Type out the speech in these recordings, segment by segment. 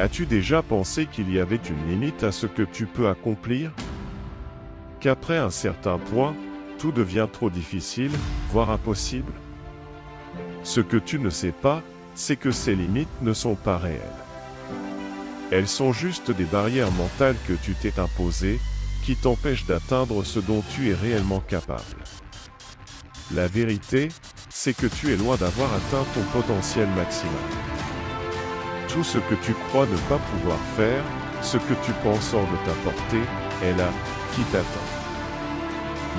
As-tu déjà pensé qu'il y avait une limite à ce que tu peux accomplir? Qu'après un certain point, tout devient trop difficile, voire impossible? Ce que tu ne sais pas, c'est que ces limites ne sont pas réelles. Elles sont juste des barrières mentales que tu t'es imposées, qui t'empêchent d'atteindre ce dont tu es réellement capable. La vérité, c'est que tu es loin d'avoir atteint ton potentiel maximal. Tout ce que tu crois ne pas pouvoir faire, ce que tu penses hors de ta portée, est là, qui t'attend.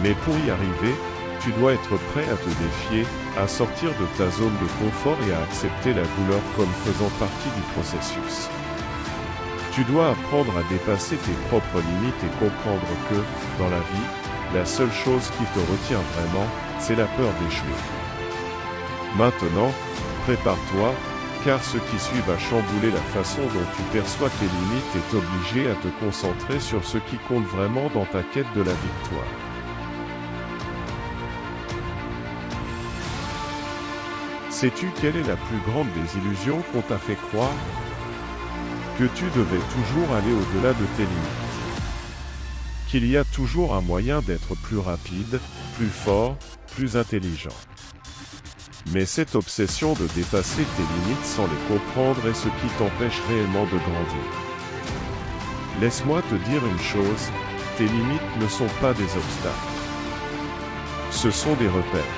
Mais pour y arriver, tu dois être prêt à te défier, à sortir de ta zone de confort et à accepter la douleur comme faisant partie du processus. Tu dois apprendre à dépasser tes propres limites et comprendre que, dans la vie, la seule chose qui te retient vraiment, c'est la peur d'échouer. Maintenant, prépare-toi, car ce qui suit va chambouler la façon dont tu perçois tes limites et t'obliger à te concentrer sur ce qui compte vraiment dans ta quête de la victoire. Sais-tu quelle est la plus grande des illusions qu'on t'a fait croire? Que tu devais toujours aller au-delà de tes limites. Qu'il y a toujours un moyen d'être plus rapide, plus fort, plus intelligent. Mais cette obsession de dépasser tes limites sans les comprendre est ce qui t'empêche réellement de grandir. Laisse-moi te dire une chose, tes limites ne sont pas des obstacles. Ce sont des repères.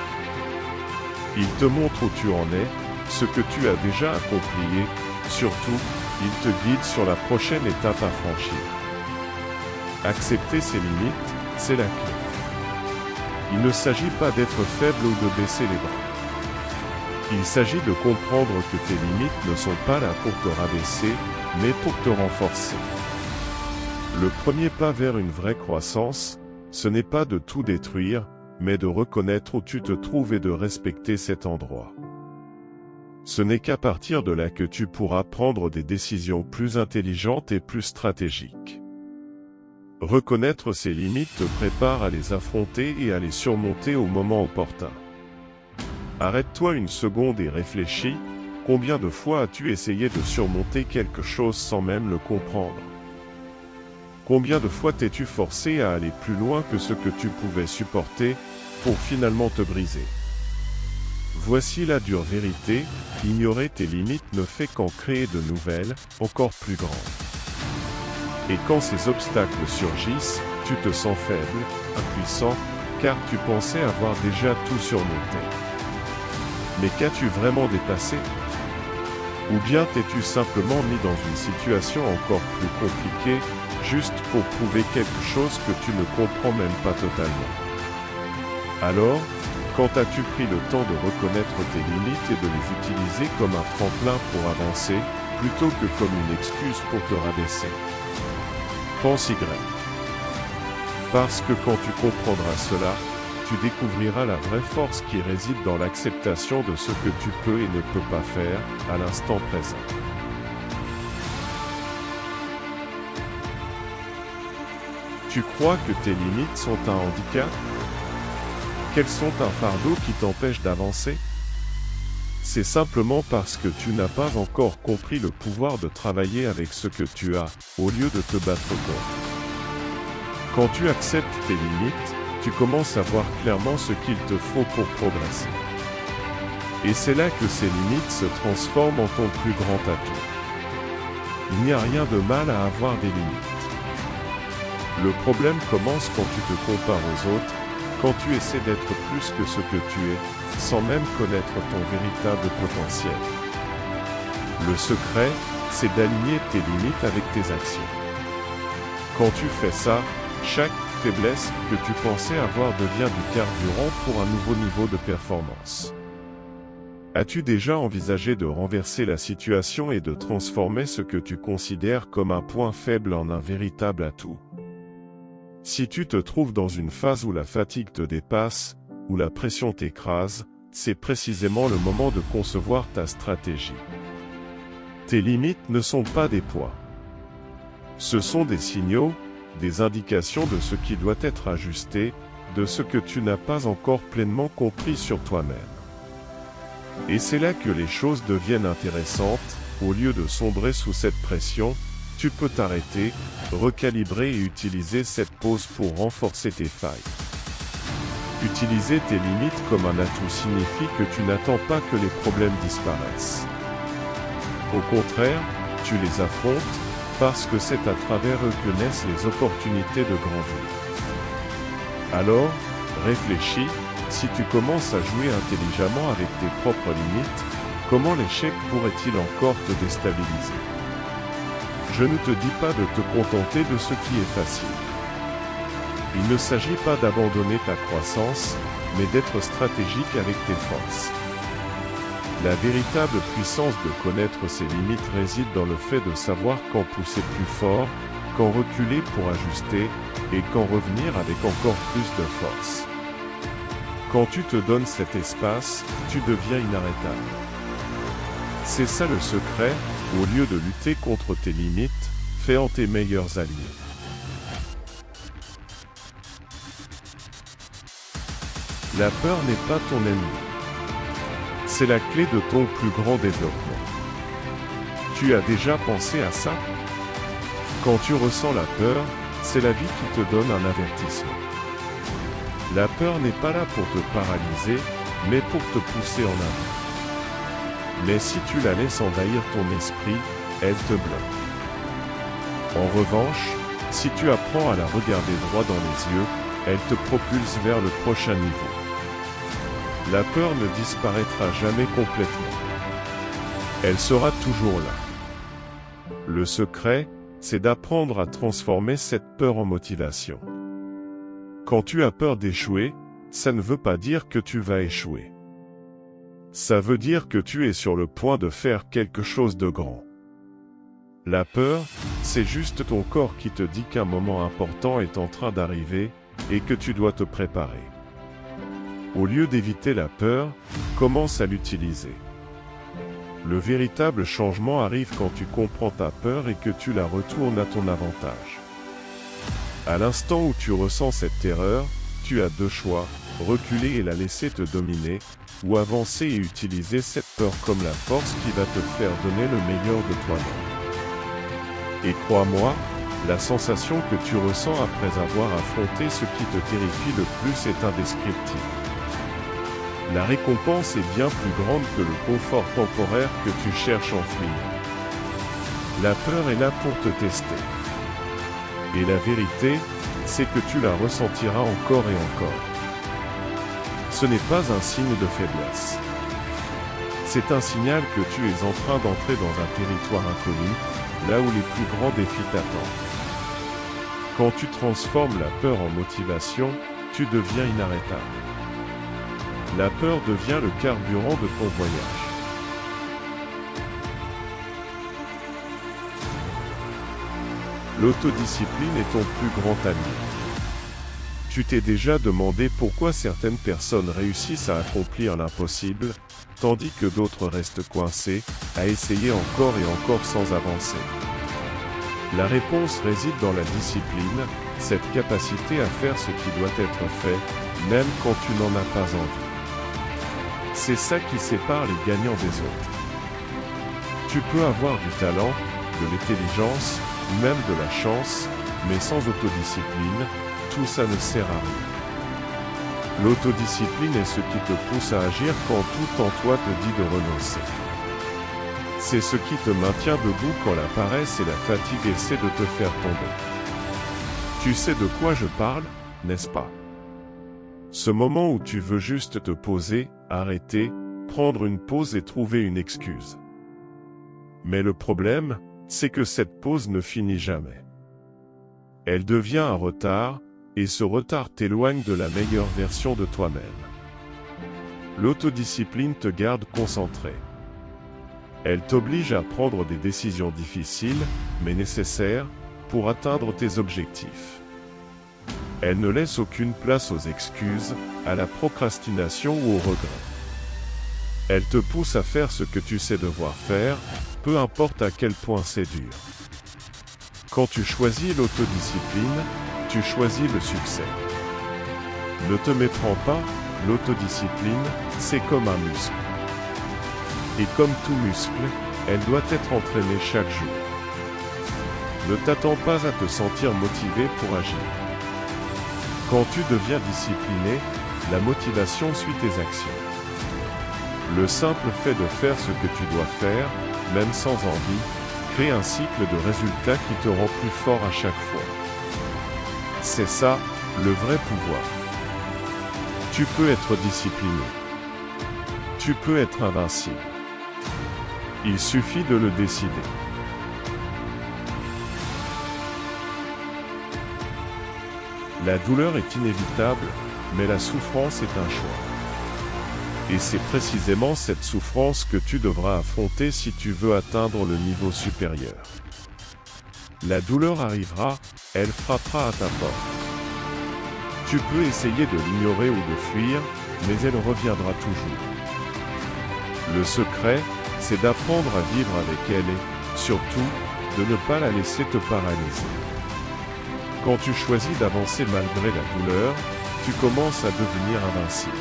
Ils te montrent où tu en es, ce que tu as déjà accompli et, surtout, ils te guident sur la prochaine étape à franchir. Accepter ses limites, c'est la clé. Il ne s'agit pas d'être faible ou de baisser les bras. Il s'agit de comprendre que tes limites ne sont pas là pour te rabaisser, mais pour te renforcer. Le premier pas vers une vraie croissance, ce n'est pas de tout détruire, mais de reconnaître où tu te trouves et de respecter cet endroit. Ce n'est qu'à partir de là que tu pourras prendre des décisions plus intelligentes et plus stratégiques. Reconnaître ces limites te prépare à les affronter et à les surmonter au moment opportun. Arrête-toi une seconde et réfléchis, combien de fois as-tu essayé de surmonter quelque chose sans même le comprendre? Combien de fois t'es-tu forcé à aller plus loin que ce que tu pouvais supporter, pour finalement te briser? Voici la dure vérité, ignorer tes limites ne fait qu'en créer de nouvelles, encore plus grandes. Et quand ces obstacles surgissent, tu te sens faible, impuissant, car tu pensais avoir déjà tout surmonté. Mais qu'as-tu vraiment dépassé? Ou bien t'es-tu simplement mis dans une situation encore plus compliquée, juste pour prouver quelque chose que tu ne comprends même pas totalement? Alors, quand as-tu pris le temps de reconnaître tes limites et de les utiliser comme un tremplin pour avancer, plutôt que comme une excuse pour te rabaisser? Pense-y. Parce que quand tu comprendras cela, tu découvriras la vraie force qui réside dans l'acceptation de ce que tu peux et ne peux pas faire, à l'instant présent. Tu crois que tes limites sont un handicap? Qu'elles sont un fardeau qui t'empêche d'avancer? C'est simplement parce que tu n'as pas encore compris le pouvoir de travailler avec ce que tu as, au lieu de te battre contre. Quand tu acceptes tes limites, tu commences à voir clairement ce qu'il te faut pour progresser. Et c'est là que ces limites se transforment en ton plus grand atout. Il n'y a rien de mal à avoir des limites. Le problème commence quand tu te compares aux autres, quand tu essaies d'être plus que ce que tu es, sans même connaître ton véritable potentiel. Le secret, c'est d'aligner tes limites avec tes actions. Quand tu fais ça, chaque faiblesse que tu pensais avoir devient du carburant pour un nouveau niveau de performance. As-tu déjà envisagé de renverser la situation et de transformer ce que tu considères comme un point faible en un véritable atout? Si tu te trouves dans une phase où la fatigue te dépasse, où la pression t'écrase, c'est précisément le moment de concevoir ta stratégie. Tes limites ne sont pas des poids. Ce sont des signaux, des indications de ce qui doit être ajusté, de ce que tu n'as pas encore pleinement compris sur toi-même. Et c'est là que les choses deviennent intéressantes, au lieu de sombrer sous cette pression, tu peux t'arrêter, recalibrer et utiliser cette pause pour renforcer tes failles. Utiliser tes limites comme un atout signifie que tu n'attends pas que les problèmes disparaissent. Au contraire, tu les affrontes, parce que c'est à travers eux que naissent les opportunités de grandir. Alors, réfléchis, si tu commences à jouer intelligemment avec tes propres limites, comment l'échec pourrait-il encore te déstabiliser? Je ne te dis pas de te contenter de ce qui est facile. Il ne s'agit pas d'abandonner ta croissance, mais d'être stratégique avec tes forces. La véritable puissance de connaître ses limites réside dans le fait de savoir quand pousser plus fort, quand reculer pour ajuster, et quand revenir avec encore plus de force. Quand tu te donnes cet espace, tu deviens inarrêtable. C'est ça le secret, au lieu de lutter contre tes limites, fais en tes meilleurs alliés. La peur n'est pas ton ennemi. C'est la clé de ton plus grand développement. Tu as déjà pensé à ça? Quand tu ressens la peur, c'est la vie qui te donne un avertissement. La peur n'est pas là pour te paralyser, mais pour te pousser en avant. Mais si tu la laisses envahir ton esprit, elle te bloque. En revanche, si tu apprends à la regarder droit dans les yeux, elle te propulse vers le prochain niveau. La peur ne disparaîtra jamais complètement. Elle sera toujours là. Le secret, c'est d'apprendre à transformer cette peur en motivation. Quand tu as peur d'échouer, ça ne veut pas dire que tu vas échouer. Ça veut dire que tu es sur le point de faire quelque chose de grand. La peur, c'est juste ton corps qui te dit qu'un moment important est en train d'arriver et que tu dois te préparer. Au lieu d'éviter la peur, commence à l'utiliser. Le véritable changement arrive quand tu comprends ta peur et que tu la retournes à ton avantage. À l'instant où tu ressens cette terreur, tu as deux choix, reculer et la laisser te dominer, ou avancer et utiliser cette peur comme la force qui va te faire donner le meilleur de toi-même. Et crois-moi, la sensation que tu ressens après avoir affronté ce qui te terrifie le plus est indescriptible. La récompense est bien plus grande que le confort temporaire que tu cherches en fuyant. La peur est là pour te tester. Et la vérité, c'est que tu la ressentiras encore et encore. Ce n'est pas un signe de faiblesse. C'est un signal que tu es en train d'entrer dans un territoire inconnu, là où les plus grands défis t'attendent. Quand tu transformes la peur en motivation, tu deviens inarrêtable. La peur devient le carburant de ton voyage. L'autodiscipline est ton plus grand ami. Tu t'es déjà demandé pourquoi certaines personnes réussissent à accomplir l'impossible, tandis que d'autres restent coincés, à essayer encore et encore sans avancer. La réponse réside dans la discipline, cette capacité à faire ce qui doit être fait, même quand tu n'en as pas envie. C'est ça qui sépare les gagnants des autres. Tu peux avoir du talent, de l'intelligence, même de la chance, mais sans autodiscipline, tout ça ne sert à rien. L'autodiscipline est ce qui te pousse à agir quand tout en toi te dit de renoncer. C'est ce qui te maintient debout quand la paresse et la fatigue essaient de te faire tomber. Tu sais de quoi je parle, n'est-ce pas? Ce moment où tu veux juste te poser, arrêter, prendre une pause et trouver une excuse. Mais le problème, c'est que cette pause ne finit jamais. Elle devient un retard, et ce retard t'éloigne de la meilleure version de toi-même. L'autodiscipline te garde concentré. Elle t'oblige à prendre des décisions difficiles, mais nécessaires, pour atteindre tes objectifs. Elle ne laisse aucune place aux excuses, à la procrastination ou au regret. Elle te pousse à faire ce que tu sais devoir faire, peu importe à quel point c'est dur. Quand tu choisis l'autodiscipline, tu choisis le succès. Ne te méprends pas, l'autodiscipline, c'est comme un muscle. Et comme tout muscle, elle doit être entraînée chaque jour. Ne t'attends pas à te sentir motivé pour agir. Quand tu deviens discipliné, la motivation suit tes actions. Le simple fait de faire ce que tu dois faire, même sans envie, crée un cycle de résultats qui te rend plus fort à chaque fois. C'est ça, le vrai pouvoir. Tu peux être discipliné. Tu peux être invincible. Il suffit de le décider. La douleur est inévitable, mais la souffrance est un choix. Et c'est précisément cette souffrance que tu devras affronter si tu veux atteindre le niveau supérieur. La douleur arrivera, elle frappera à ta porte. Tu peux essayer de l'ignorer ou de fuir, mais elle reviendra toujours. Le secret, c'est d'apprendre à vivre avec elle et, surtout, de ne pas la laisser te paralyser. Quand tu choisis d'avancer malgré la douleur, tu commences à devenir invincible.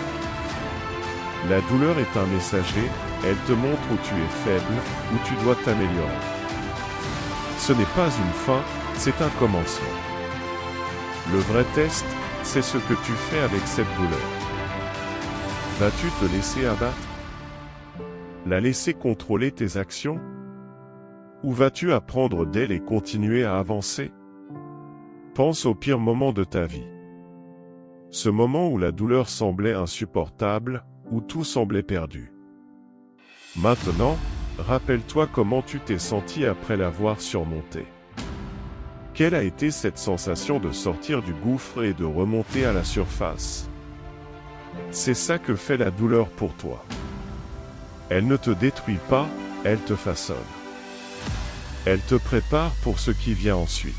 La douleur est un messager, elle te montre où tu es faible, où tu dois t'améliorer. Ce n'est pas une fin, c'est un commencement. Le vrai test, c'est ce que tu fais avec cette douleur. Vas-tu te laisser abattre? La laisser contrôler tes actions? Ou vas-tu apprendre d'elle et continuer à avancer? Pense au pire moment de ta vie. Ce moment où la douleur semblait insupportable, où tout semblait perdu. Maintenant, rappelle-toi comment tu t'es senti après l'avoir surmonté. Quelle a été cette sensation de sortir du gouffre et de remonter à la surface? C'est ça que fait la douleur pour toi. Elle ne te détruit pas, elle te façonne. Elle te prépare pour ce qui vient ensuite.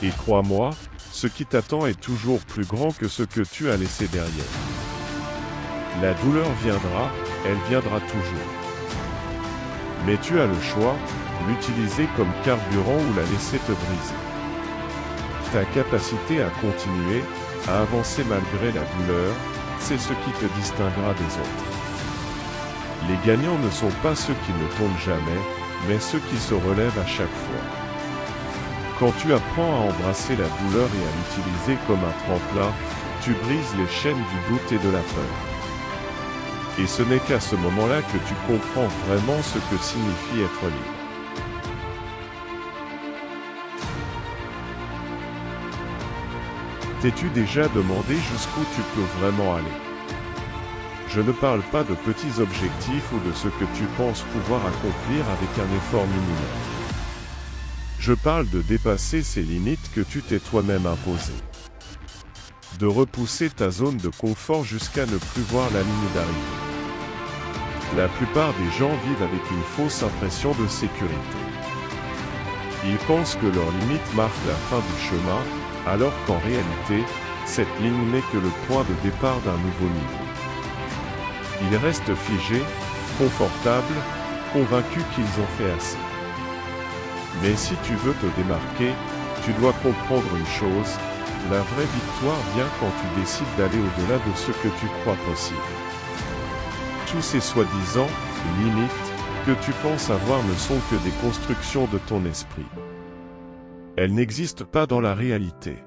Et crois-moi, ce qui t'attend est toujours plus grand que ce que tu as laissé derrière. La douleur viendra, elle viendra toujours. Mais tu as le choix, l'utiliser comme carburant ou la laisser te briser. Ta capacité à continuer, à avancer malgré la douleur, c'est ce qui te distinguera des autres. Les gagnants ne sont pas ceux qui ne tombent jamais, mais ceux qui se relèvent à chaque fois. Quand tu apprends à embrasser la douleur et à l'utiliser comme un tremplin, tu brises les chaînes du doute et de la peur. Et ce n'est qu'à ce moment-là que tu comprends vraiment ce que signifie être libre. T'es-tu déjà demandé jusqu'où tu peux vraiment aller? Je ne parle pas de petits objectifs ou de ce que tu penses pouvoir accomplir avec un effort minimum. Je parle de dépasser ces limites que tu t'es toi-même imposées. De repousser ta zone de confort jusqu'à ne plus voir la ligne d'arrivée. La plupart des gens vivent avec une fausse impression de sécurité. Ils pensent que leur limite marque la fin du chemin, alors qu'en réalité, cette ligne n'est que le point de départ d'un nouveau niveau. Ils restent figés, confortables, convaincus qu'ils ont fait assez. Mais si tu veux te démarquer, tu dois comprendre une chose, la vraie victoire vient quand tu décides d'aller au-delà de ce que tu crois possible. Tous ces soi-disant limites que tu penses avoir ne sont que des constructions de ton esprit. Elles n'existent pas dans la réalité.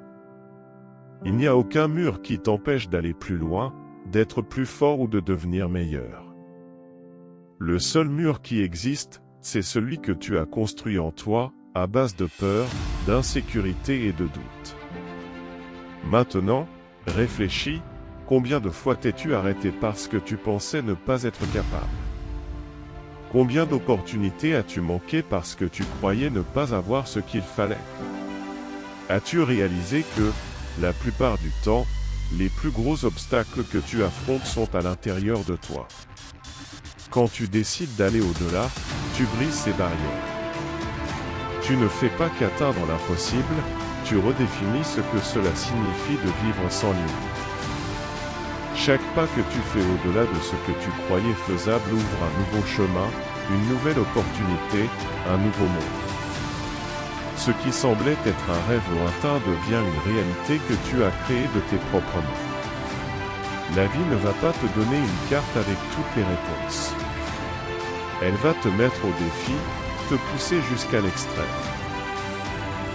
Il n'y a aucun mur qui t'empêche d'aller plus loin, d'être plus fort ou de devenir meilleur. Le seul mur qui existe, c'est celui que tu as construit en toi, à base de peur, d'insécurité et de doute. Maintenant, réfléchis, combien de fois t'es-tu arrêté parce que tu pensais ne pas être capable? Combien d'opportunités as-tu manqué parce que tu croyais ne pas avoir ce qu'il fallait? As-tu réalisé que, la plupart du temps, les plus gros obstacles que tu affrontes sont à l'intérieur de toi? Quand tu décides d'aller au-delà, tu brises ces barrières. Tu ne fais pas qu'atteindre l'impossible, tu redéfinis ce que cela signifie de vivre sans limite. Chaque pas que tu fais au-delà de ce que tu croyais faisable ouvre un nouveau chemin, une nouvelle opportunité, un nouveau monde. Ce qui semblait être un rêve lointain devient une réalité que tu as créée de tes propres mains. La vie ne va pas te donner une carte avec toutes les réponses. Elle va te mettre au défi, te pousser jusqu'à l'extrême.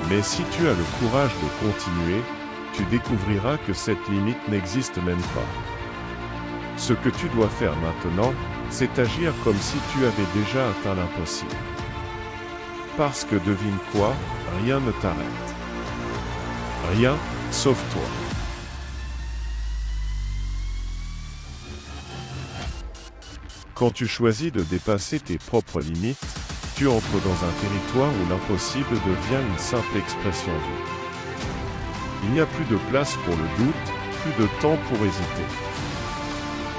Mais si tu as le courage de continuer, tu découvriras que cette limite n'existe même pas. Ce que tu dois faire maintenant, c'est agir comme si tu avais déjà atteint l'impossible. Parce que devine quoi, rien ne t'arrête. Rien, sauf toi. Quand tu choisis de dépasser tes propres limites, tu entres dans un territoire où l'impossible devient une simple expression vue. Il n'y a plus de place pour le doute, plus de temps pour hésiter.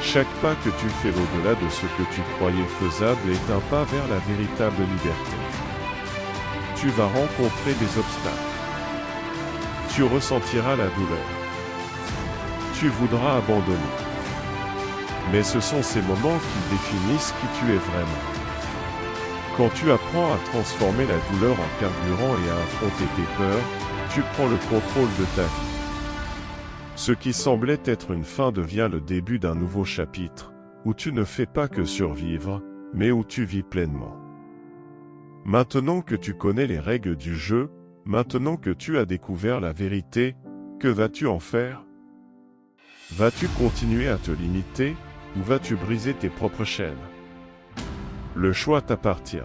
Chaque pas que tu fais au-delà de ce que tu croyais faisable est un pas vers la véritable liberté. Tu vas rencontrer des obstacles. Tu ressentiras la douleur. Tu voudras abandonner. Mais ce sont ces moments qui définissent qui tu es vraiment. Quand tu apprends à transformer la douleur en carburant et à affronter tes peurs, tu prends le contrôle de ta vie. Ce qui semblait être une fin devient le début d'un nouveau chapitre, où tu ne fais pas que survivre, mais où tu vis pleinement. Maintenant que tu connais les règles du jeu, maintenant que tu as découvert la vérité, que vas-tu en faire? Vas-tu continuer à te limiter, ou vas-tu briser tes propres chaînes? Le choix t'appartient.